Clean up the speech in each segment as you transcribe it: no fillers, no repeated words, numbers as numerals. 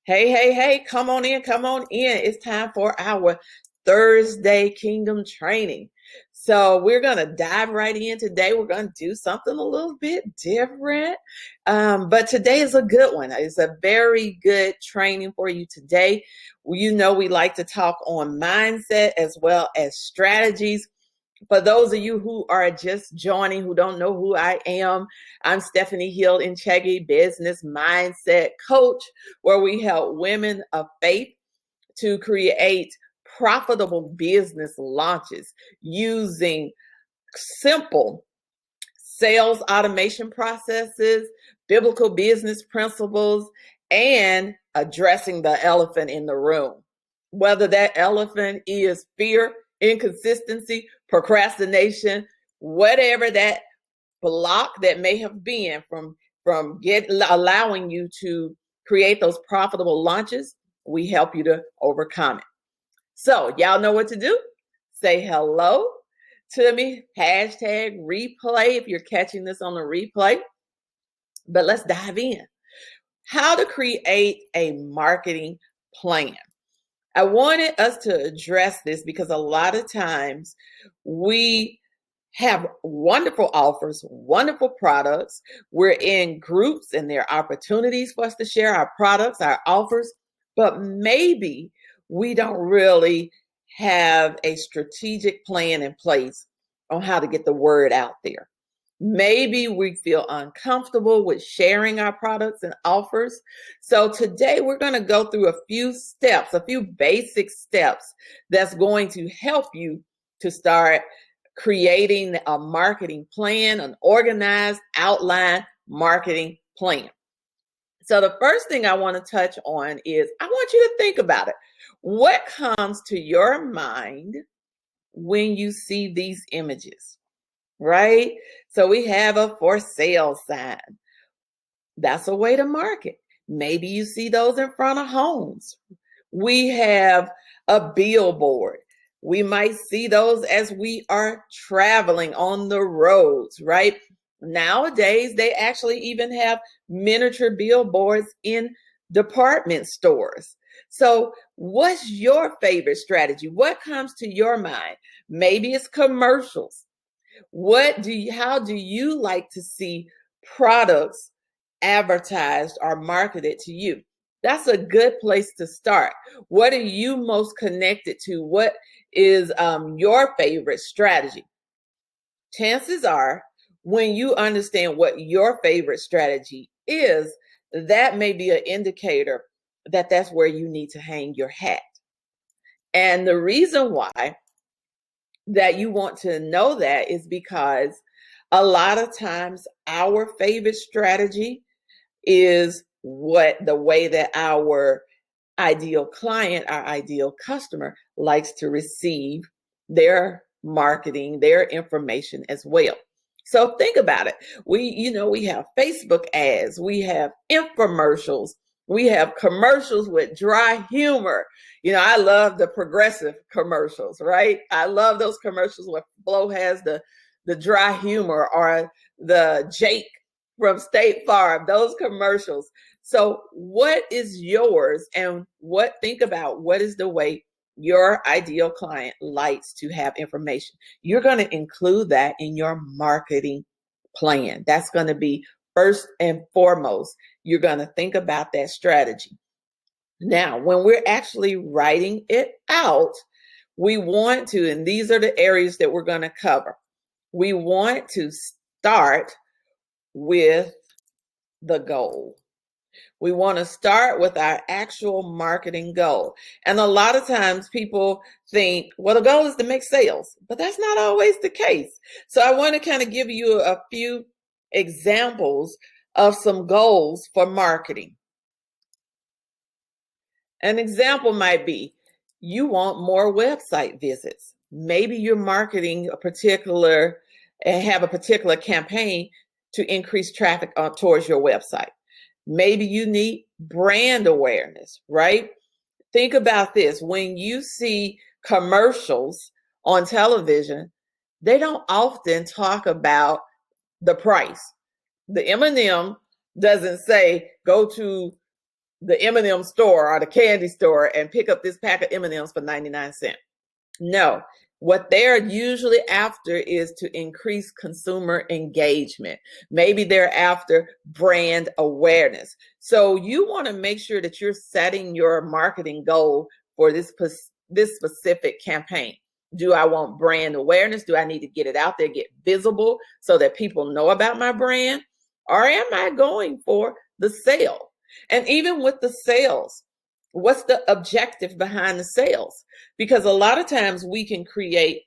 Hey, hey, hey, come on in, come on in. It's time for our Thursday Kingdom training. So we're going to dive right in today. We're going to do something a little bit different. But today is a good one. It's a very good training for you today. You know, we like to talk on mindset as well as strategies. For those of you who are just joining, who don't know who I am, I'm Stephanie Hill, Nchege, business mindset coach, where we help women of faith to create profitable business launches using simple sales automation processes, biblical business principles, and addressing the elephant in the room. Whether that elephant is fear, inconsistency, procrastination, whatever that block that may have been from allowing you to create those profitable launches, we help you to overcome it. So y'all know what to do. Say hello to me, hashtag replay if you're catching this on the replay. But let's dive in. How to create a marketing plan. I wanted us to address this because a lot of times we have wonderful offers, wonderful products. We're in groups and there are opportunities for us to share our products, our offers, but maybe we don't really have a strategic plan in place on how to get the word out there. Maybe we feel uncomfortable with sharing our products and offers. So today we're going to go through a few steps, a few basic steps that's going to help you to start creating a marketing plan, an organized outline marketing plan. So the first thing I want to touch on is I want you to think about it. What comes to your mind when you see these images? Right? So we have a for sale sign. That's a way to market. Maybe you see those in front of homes. We have a billboard. We might see those as we are traveling on the roads, right? Nowadays, they actually even have miniature billboards in department stores. So what's your favorite strategy? What comes to your mind? Maybe it's commercials. How do you like to see products advertised or marketed to you? That's a good place to start. What are you most connected to? What is your favorite strategy? Chances are, when you understand what your favorite strategy is, that may be an indicator that that's where you need to hang your hat. And the reason why that you want to know that is because a lot of times our favorite strategy is the way that our ideal client, our ideal customer likes to receive their marketing, their information as well. So think about it. We have Facebook ads, we have infomercials, we have commercials with dry humor. I love the progressive commercials, right? I love those commercials where Flo has the dry humor, or the Jake from State Farm, those commercials. So what is yours, and think about what is the way your ideal client likes to have information. You're going to include that in your marketing plan. That's going to be first and foremost. You're going to think about that strategy. Now, when we're actually writing it out, we want to, and these are the areas that we're going to cover. We want to start with the goal. We want to start with our actual marketing goal. And a lot of times people think, well, the goal is to make sales, but that's not always the case. So I want to kind of give you a few examples of some goals for marketing. An example might be you want more website visits. Maybe you're marketing have a particular campaign to increase traffic towards your website. Maybe you need brand awareness, right? Think about this. When you see commercials on television, they don't often talk about the price. The M&M doesn't say, go to the M&M store or the candy store and pick up this pack of M&Ms for 99 cents. No, what they're usually after is to increase consumer engagement. Maybe they're after brand awareness. So you want to make sure that you're setting your marketing goal for this specific campaign. Do I want brand awareness? Do I need to get it out there, get visible so that people know about my brand? Or am I going for the sale? And even with the sales, what's the objective behind the sales? Because a lot of times we can create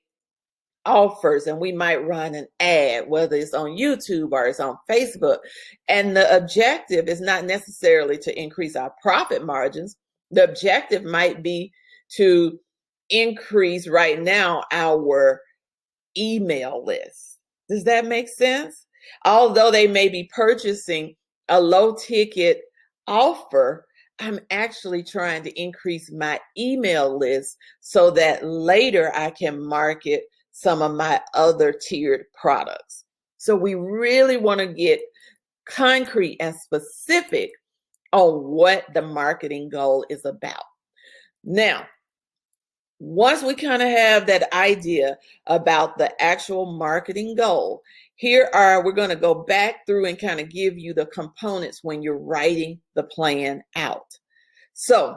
offers and we might run an ad, whether it's on YouTube or it's on Facebook. And the objective is not necessarily to increase our profit margins. The objective might be to increase right now our email list. Does that make sense? Although they may be purchasing a low ticket offer, I'm actually trying to increase my email list so that later I can market some of my other tiered products. So we really want to get concrete and specific on what the marketing goal is about. Now, once we kind of have that idea about the actual marketing goal, we're going to go back through and kind of give you the components when you're writing the plan out. So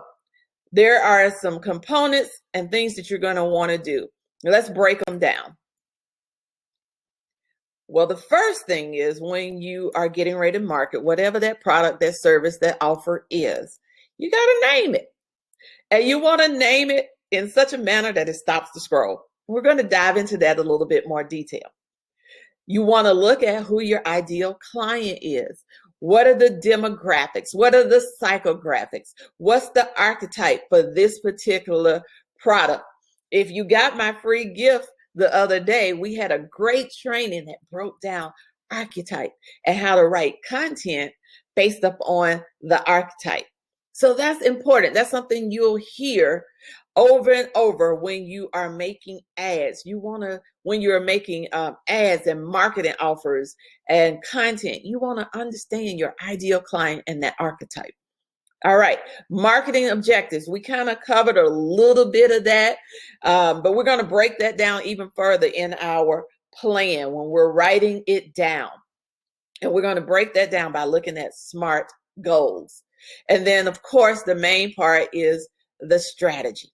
there are some components and things that you're going to want to do. Let's break them down. Well, the first thing is when you are getting ready to market whatever that product, that service, that offer is, you got to name it. And you want to name it in such a manner that it stops the scroll. We're going to dive into that a little bit more detail. You want to look at who your ideal client is. What are the demographics? What are the psychographics? What's the archetype for this particular product? If you got my free gift the other day, we had a great training that broke down archetype and how to write content based upon the archetype. So that's important. That's something you'll hear over and over when you are making ads. When you're making ads and marketing offers and content, you want to understand your ideal client and that archetype. All right, marketing objectives. We kind of covered a little bit of that, but we're going to break that down even further in our plan when we're writing it down. And we're going to break that down by looking at SMART goals. And then, of course, the main part is the strategy.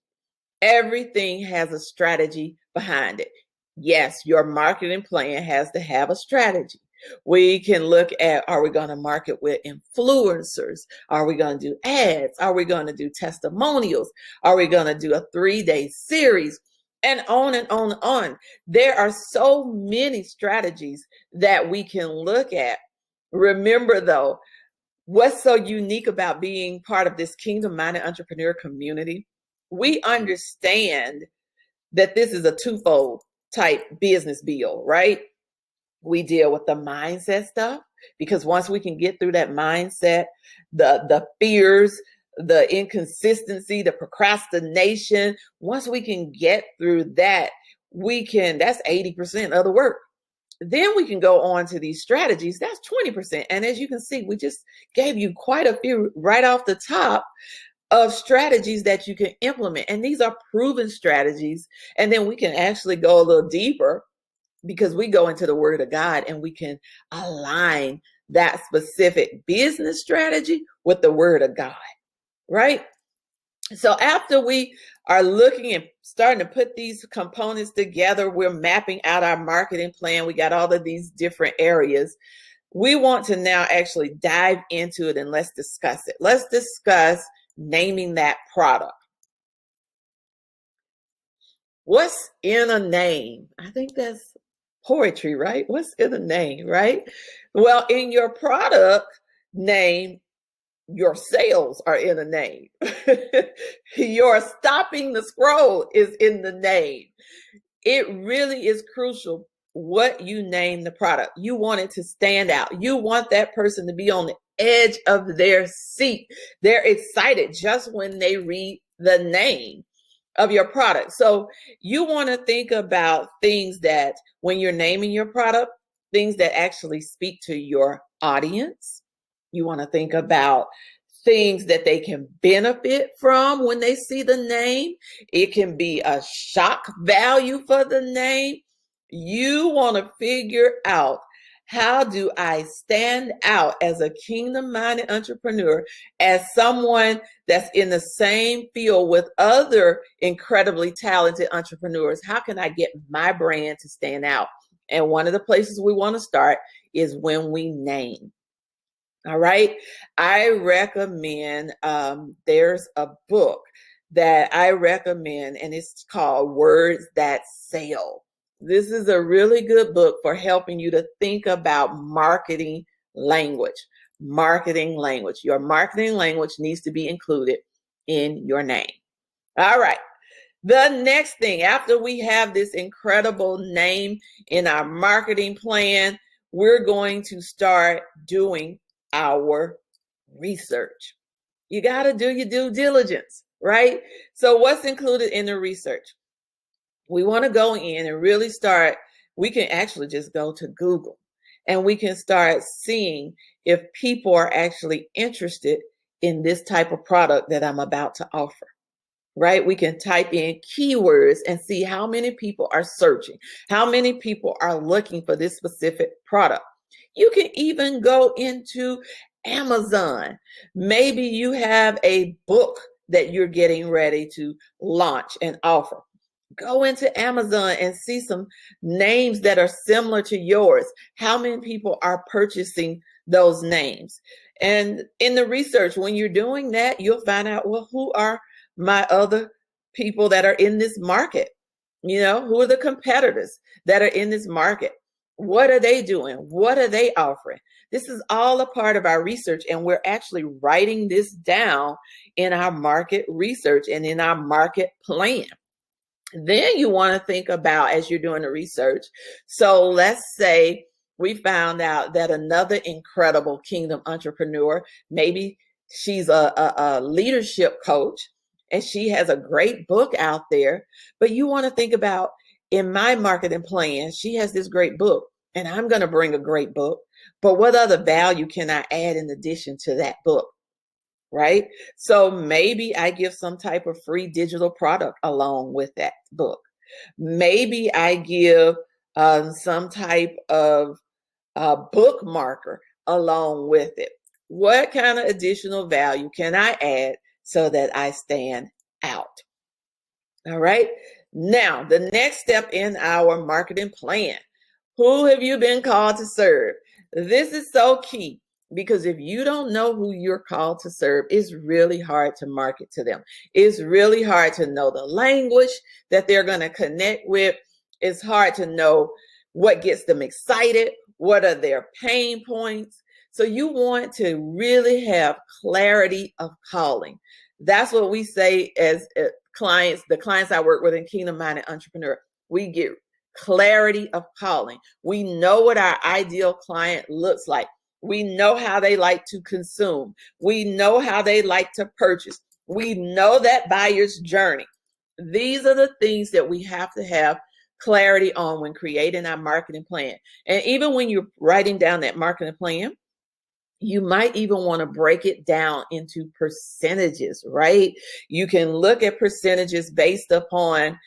Everything has a strategy behind it. Yes, your marketing plan has to have a strategy. We can look at, are we going to market with influencers? Are we going to do ads? Are we going to do testimonials? Are we going to do a 3-day series? And on and on and on. There are so many strategies that we can look at. Remember, though, what's so unique about being part of this kingdom-minded entrepreneur community? We understand that this is a twofold type business bill, right? We deal with the mindset stuff, because once we can get through that mindset, the fears, the inconsistency, the procrastination, once we can get through that, that's 80% of the work. Then we can go on to these strategies. That's 20%. And as you can see, we just gave you quite a few right off the top of strategies that you can implement. And these are proven strategies. And then we can actually go a little deeper because we go into the Word of God and we can align that specific business strategy with the Word of God, right? So after we are looking and starting to put these components together, we're mapping out our marketing plan. We got all of these different areas. We want to now actually dive into it and let's discuss it. Let's discuss naming that product. What's in a name? I think that's poetry, right? What's in a name, right? Well, in your product name, your sales are in a name. Your stopping the scroll is in the name. It really is crucial what you name the product. You want it to stand out. You want that person to be on the edge of their seat. They're excited just when they read the name of your product. So you want to think about things that when you're naming your product, things that actually speak to your audience. You want to think about things that they can benefit from when they see the name. It can be a shock value for the name. You want to figure out, how do I stand out as a kingdom-minded entrepreneur, as someone that's in the same field with other incredibly talented entrepreneurs? How can I get my brand to stand out? And one of the places we want to start is when we name. All right. I recommend, there's a book that I recommend, and it's called Words That Sell. This is a really good book for helping you to think about marketing language. Marketing language. Your marketing language needs to be included in your name. All right. The next thing, after we have this incredible name in our marketing plan, we're going to start doing our research. You got to do your due diligence, right? So what's included in the research? We want to go in and really start. We can actually just go to Google and we can start seeing if people are actually interested in this type of product that I'm about to offer. Right? We can type in keywords and see how many people are searching, how many people are looking for this specific product. You can even go into Amazon. Maybe you have a book that you're getting ready to launch and offer. Go into Amazon and see some names that are similar to yours. How many people are purchasing those names? And in the research, when you're doing that, you'll find out, well, who are my other people that are in this market? You know, who are the competitors that are in this market? What are they doing? What are they offering? This is all a part of our research, and we're actually writing this down in our market research and in our market plan. Then you want to think about, as you're doing the research, so let's say we found out that another incredible kingdom entrepreneur, maybe she's a leadership coach and she has a great book out there, but you want to think about, in my marketing plan, she has this great book and I'm going to bring a great book, but what other value can I add in addition to that book? Right? So maybe I give some type of free digital product along with that book. Maybe I give some type of bookmarker along with it. What kind of additional value can I add so that I stand out? All right. Now, the next step in our marketing plan. Who have you been called to serve? This is so key, because if you don't know who you're called to serve, it's really hard to market to them. It's really hard to know the language that they're going to connect with. It's hard to know what gets them excited. What are their pain points? So you want to really have clarity of calling. That's what we say as clients, the clients I work with in Kingdom Minded Entrepreneur. We get clarity of calling. We know what our ideal client looks like. We know how they like to consume. We know how they like to purchase. We know that buyer's journey. These are the things that we have to have clarity on when creating our marketing plan. And even when you're writing down that marketing plan, you might even want to break it down into percentages, right? You can look at percentages based upon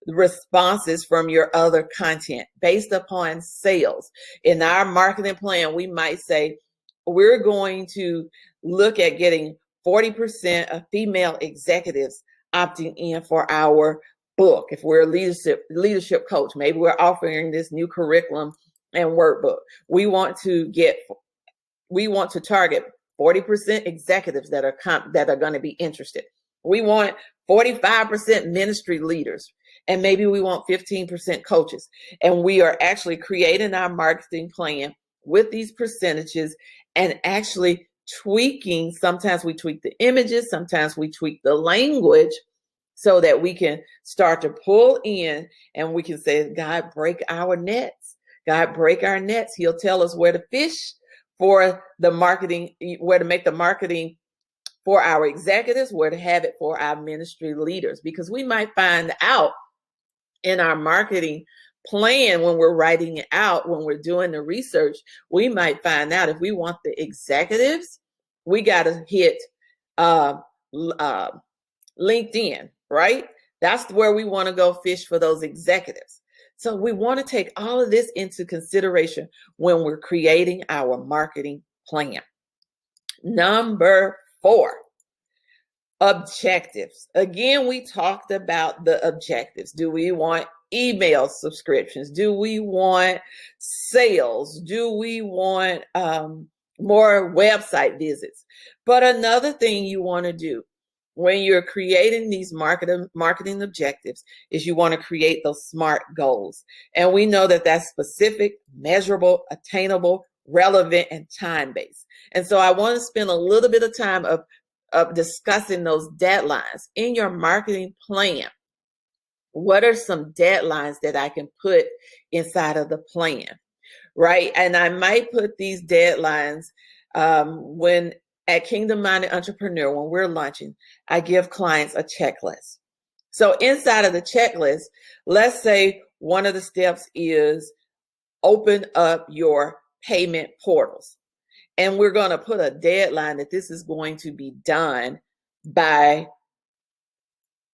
responses from your other content, based upon sales. In our marketing plan, we might say we're going to look at getting 40% of female executives opting in for our book. If we're a leadership coach, maybe we're offering this new curriculum and workbook. We want to target 40% executives that are going to be interested. We want 45% ministry leaders, and maybe we want 15% coaches. And we are actually creating our marketing plan with these percentages and actually tweaking. Sometimes we tweak the images, sometimes we tweak the language so that we can start to pull in and we can say, God, break our nets. God, break our nets. He'll tell us where to fish for the marketing, where to make the marketing for our executives, where to have it for our ministry leaders, because we might find out in our marketing plan when we're writing it out, when we're doing the research, we might find out if we want the executives, we got to hit uh, uh, LinkedIn, right? That's where we want to go fish for those executives. So we want to take all of this into consideration when we're creating our marketing plan. Number 4, objectives. Again, we talked about the objectives. Do we want email subscriptions? Do we want sales? Do we want more website visits? But another thing you want to do when you're creating these marketing objectives is you want to create those SMART goals. And we know that that's specific, measurable, attainable, relevant, and time-based. And so I want to spend a little bit of time of discussing those deadlines in your marketing plan. What are some deadlines that I can put inside of the plan, right? And I might put these deadlines when at Kingdom Minded Entrepreneur, when we're launching, I give clients a checklist. So inside of the checklist, let's say one of the steps is open up your payment portals. And we're going to put a deadline that this is going to be done by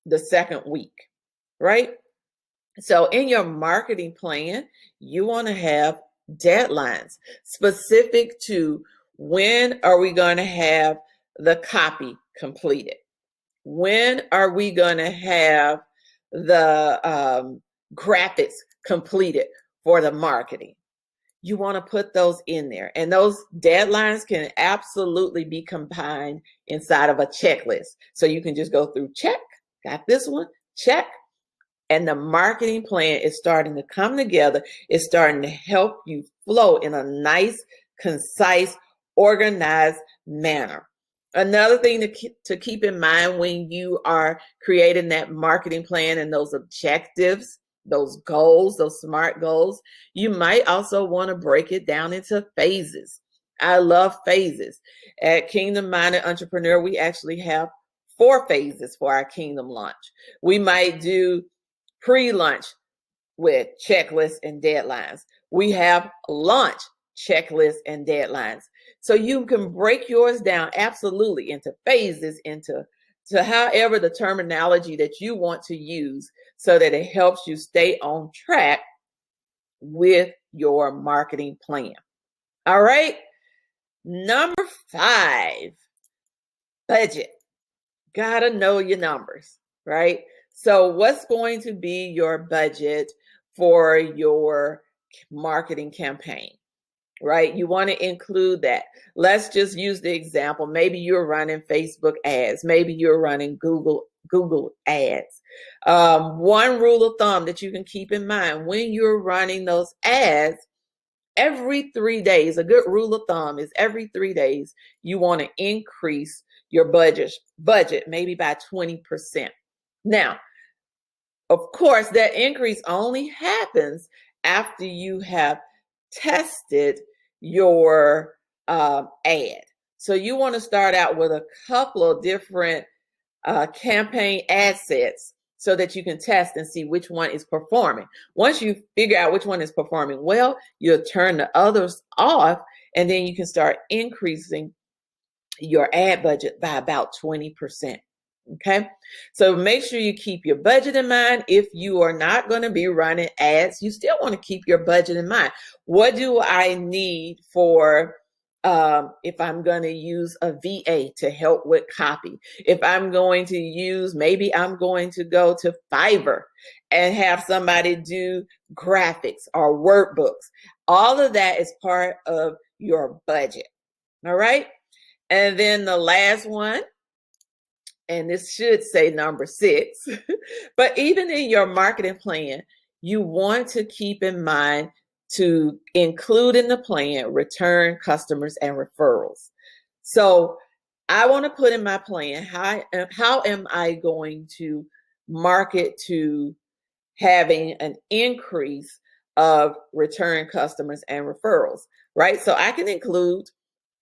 the second week, right? So in your marketing plan, you want to have deadlines specific to when are we going to have the copy completed? When are we going to have the graphics completed for the marketing? You want to put those in there. And those deadlines can absolutely be combined inside of a checklist. So you can just go through, check, got this one, check. And the marketing plan is starting to come together. It's starting to help you flow in a nice, concise, organized manner. Another thing to keep in mind when you are creating that marketing plan and those objectives, those goals, those SMART goals, you might also want to break it down into phases. I love phases. At Kingdom Minded Entrepreneur, we actually have 4 phases for our Kingdom launch. We might do pre-launch with checklists and deadlines. We have launch checklists and deadlines. So you can break yours down absolutely into phases, into however the terminology that you want to use so that it helps you stay on track with your marketing plan. All right. Number 5, budget. Gotta know your numbers, right? So what's going to be your budget for your marketing campaign, right? You want to include that. Let's just use the example. Maybe you're running Facebook ads. Maybe you're running Google ads. One rule of thumb that you can keep in mind when you're running those ads, every 3 days, a good rule of thumb is every 3 days, you want to increase your budget maybe by 20%. Now, of course, that increase only happens after you have tested your ad. So you want to start out with a couple of different campaign ad sets so that you can test and see which one is performing. Once you figure out which one is performing well, you'll turn the others off, and then you can start increasing your ad budget by about 20%. Okay, so make sure you keep your budget in mind. If you are not going to be running ads, you still want to keep your budget in mind. What do I need for if I'm going to use a VA to help with copy? If I'm going to use, maybe I'm going to go to Fiverr and have somebody do graphics or workbooks. All of that is part of your budget. All right. And then the last one, and this should say number 6, but even in your marketing plan, you want to keep in mind to include in the plan return customers and referrals. So I want to put in my plan, how am I going to market to having an increase of return customers and referrals, right? So I can include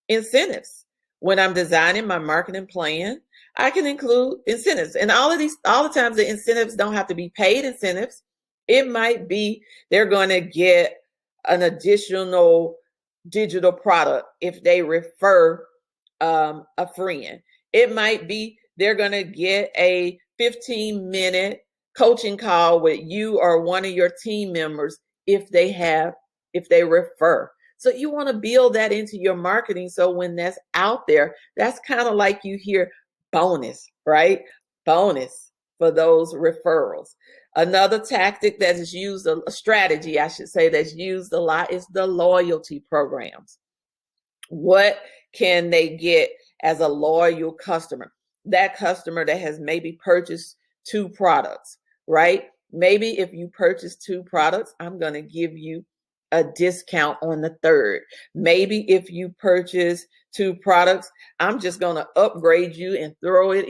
incentives. When I'm designing my marketing plan, I can include incentives. And all the times the incentives don't have to be paid incentives. It might be they're going to get an additional digital product if they refer a friend. It might be they're going to get a 15-minute coaching call with you or one of your team members if they refer. So you want to build that into your marketing. So when that's out there, that's kind of like you hear bonus, right? Bonus for those referrals. Another tactic that is used, a strategy, I should say, that's used a lot is the loyalty programs. What can they get as a loyal customer? That customer that has maybe purchased 2 products, right? Maybe if you purchase 2 products, I'm going to give you a discount on the third. Maybe if you purchase 2 products, I'm just going to upgrade you and throw in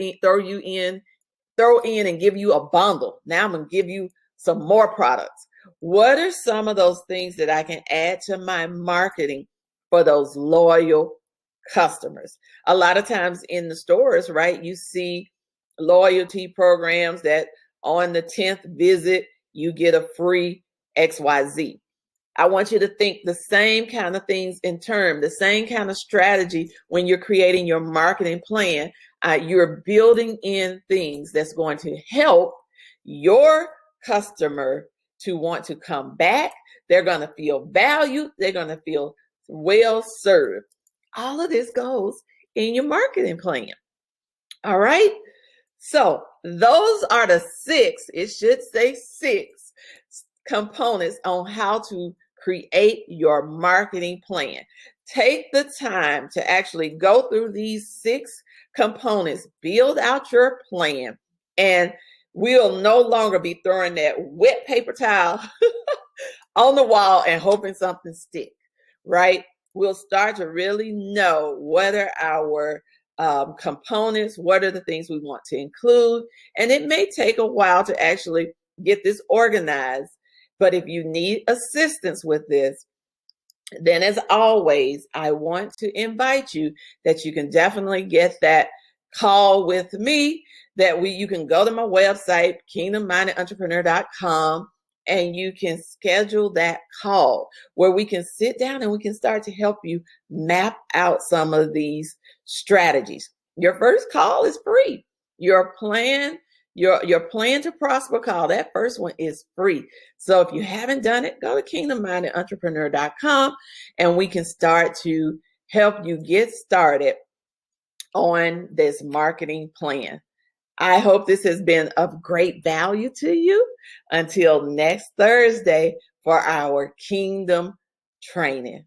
and give you a bundle. Now I'm going to give you some more products. What are some of those things that I can add to my marketing for those loyal customers? A lot of times in the stores, right, you see loyalty programs that on the 10th visit, you get a free XYZ. I want you to think the same kind of things the same kind of strategy when you're creating your marketing plan. You're building in things that's going to help your customer to want to come back. They're going to feel valued. They're going to feel well served. All of this goes in your marketing plan. All right. So those are the 6, it should say 6 components on how to create your marketing plan. Take the time to actually go through these 6 components, build out your plan, and we'll no longer be throwing that wet paper towel on the wall and hoping something sticks, right? We'll start to really know what are our components, what are the things we want to include, and it may take a while to actually get this organized. But if you need assistance with this, then as always, I want to invite you that you can definitely get that call with me, you can go to my website, kingdommindederentrepreneur.com, and you can schedule that call where we can sit down and we can start to help you map out some of these strategies. Your first call is free. Your plan to prosper call, that first one is free. So if you haven't done it, go to kingdommindederentrepreneur.com and we can start to help you get started on this marketing plan. I hope this has been of great value to you. Until next Thursday for our Kingdom training.